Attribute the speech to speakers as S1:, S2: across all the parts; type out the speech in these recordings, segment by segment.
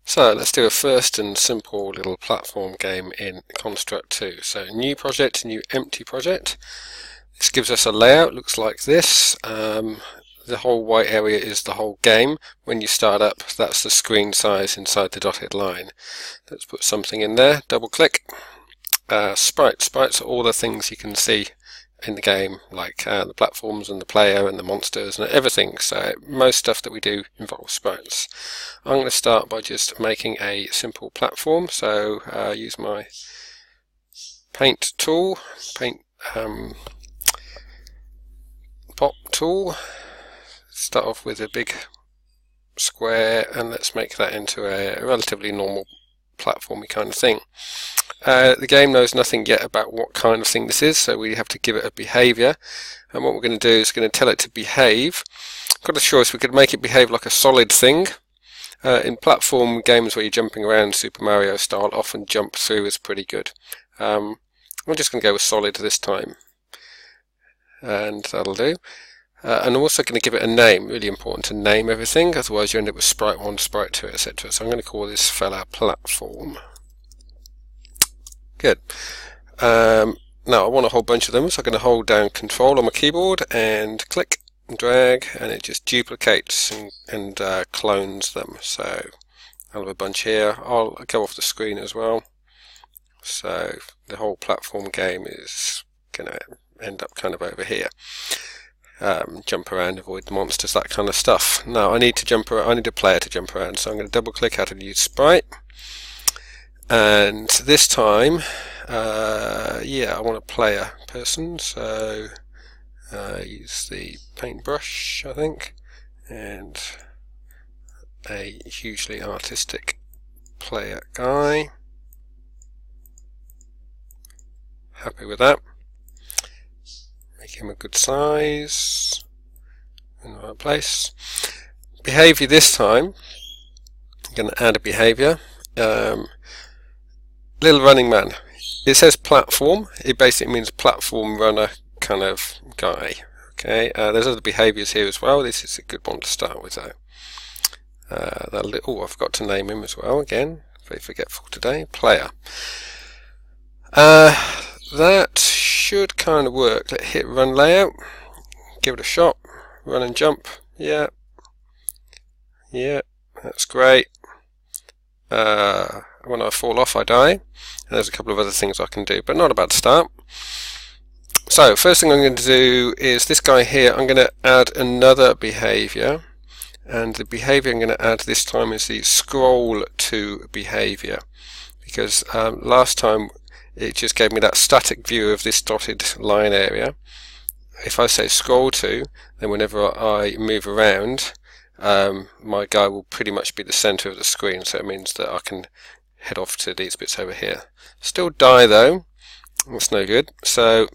S1: So let's do a first and simple little platform game in Construct 2. So new project, new empty project. This gives us a layout, looks like this. The whole white area is the whole game. When you start up, that's the screen size inside the dotted line. Let's put something in there, double click. Sprites. Sprites are all the things you can see in the game, like the platforms and the player and the monsters and everything. So most stuff that we do involves sprites. I'm going to start by just making a simple platform. So use my paint tool, paint pop tool. Start off with a big square and let's make that into a relatively normal platformy kind of thing. The game knows nothing yet about what kind of thing this is, so we have to give it a behavior, and what we're going to do is going to tell it to behave. Got a choice. We could make it behave like a solid thing. In platform games where you're jumping around, Super Mario style, often jump through is pretty good. I'm just going to go with solid this time, and that'll do. And I'm also going to give it a name. Really important to name everything, otherwise you end up with sprite 1, sprite 2, etc. So I'm going to call this fella platform. Good. Now I want a whole bunch of them, so I'm going to hold down Control on my keyboard and click and drag, and it just duplicates and clones them. So I'll have a bunch here. I'll go off the screen as well. So the whole platform game is going to end up kind of over here. Jump around, avoid the monsters, that kind of stuff. Now I need to jump around. I need a player to jump around, so I'm going to double click out of use sprite. And this time, I want a player person, so use the paintbrush, I think, and a hugely artistic player guy. Happy with that. Make him a good size, in the right place. Behavior this time, I'm going to add a behavior. Little running man. It says platform. It basically means platform runner kind of guy. Okay. There's other behaviors here as well. This is a good one to start with though. I forgot to name him as well. Again, very forgetful today. Player. That should kind of work. Let's hit run layout. Give it a shot. Run and jump. Yeah. Yeah. That's great. When I fall off I die, and there's a couple of other things I can do, but not a bad start. So first thing I'm going to do is this guy here. I'm going to add another behavior, and the behavior I'm going to add this time is the scroll to behavior, because last time it just gave me that static view of this dotted line area. If I say scroll to, then whenever I move around, my guy will pretty much be the center of the screen, so it means that I can head off to these bits over here. Still die though, that's no good. So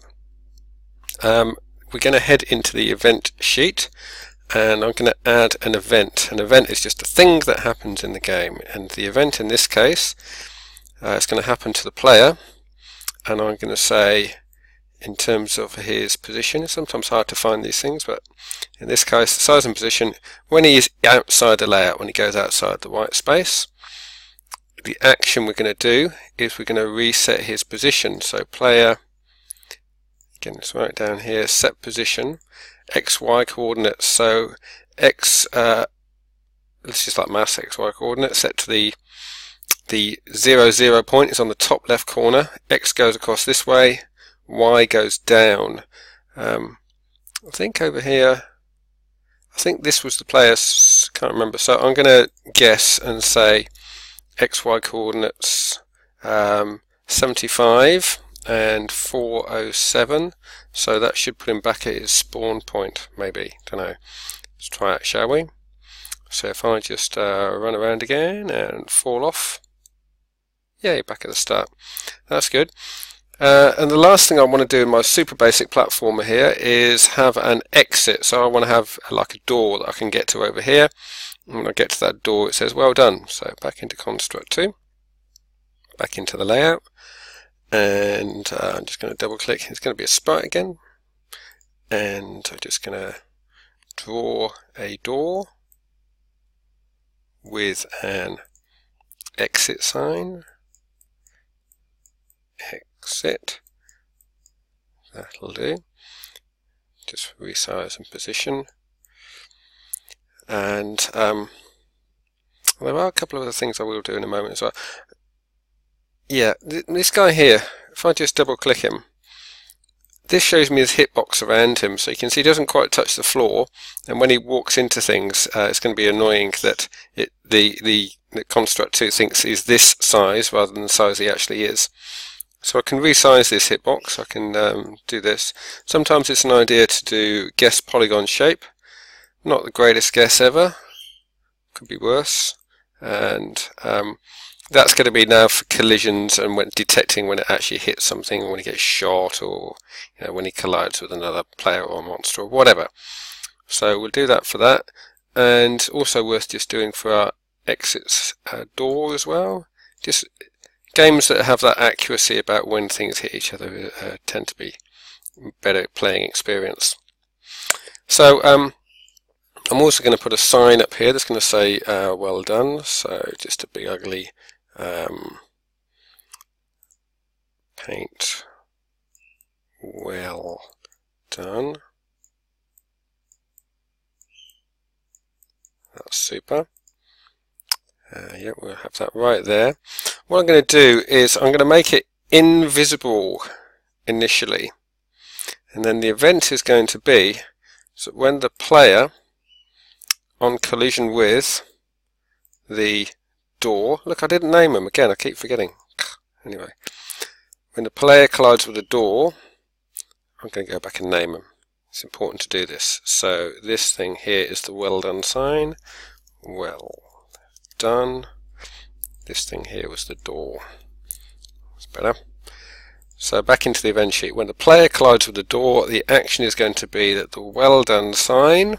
S1: we're going to head into the event sheet, and I'm going to add an event. An event is just a thing that happens in the game, and the event in this case is going to happen to the player, and I'm going to say in terms of his position. It's sometimes hard to find these things, but in this case the size and position when he is outside the layout, when he goes outside the white space. The action we're going to do is we're going to reset his position. So player, again it's right down here, set position, XY coordinates. So X, let's just like mass XY coordinates set to the 0, 0 point is on the top left corner. X goes across this way, Y goes down. I think over here, I think this was the player's, can't remember. So I'm going to guess and say XY coordinates 75 and 407. So that should put him back at his spawn point, maybe. Don't know. Let's try it, shall we? So if I just run around again and fall off, yay, back at the start. That's good. And the last thing I want to do in my super basic platformer here is have an exit. So I want to have like a door that I can get to over here. And when I get to that door it says well done. So back into Construct 2, back into the layout, and I'm just going to double click. It's going to be a sprite again, and I'm just going to draw a door with an exit sign. Exit. That'll do. Just resize and position. And there are a couple of other things I will do in a moment as well. Yeah, this guy here, if I just double click him, this shows me his hitbox around him, so you can see he doesn't quite touch the floor, and when he walks into things, it's going to be annoying that the Construct 2 thinks he's this size rather than the size he actually is. So I can resize this hitbox. I can do this. Sometimes it's an idea to do guess polygon shape. Not the greatest guess ever. Could be worse. And that's going to be now for collisions and when detecting when it actually hits something, or when he gets shot, or when he collides with another player or monster or whatever. So we'll do that for that. And also worth just doing for our exits door as well. Just games that have that accuracy about when things hit each other tend to be better playing experience. So I'm also going to put a sign up here that's going to say well done. So just a big ugly paint well done. That's super. Yeah, we'll have that right there. What I'm going to do is I'm going to make it invisible initially, and then the event is going to be so when the player on collision with the door, look, I didn't name them again, I keep forgetting. Anyway, when the player collides with the door, I'm going to go back and name them. It's important to do this. So this thing here is the well done sign. Well done. This thing here was the door. That's better. So back into the event sheet. When the player collides with the door, the action is going to be that the well done sign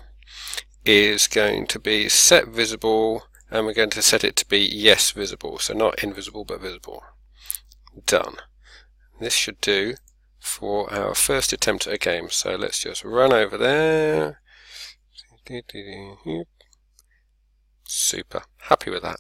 S1: is going to be set visible, and we're going to set it to be yes visible. So not invisible but visible. Done. This should do for our first attempt at a game. So let's just run over there. Super. Happy with that.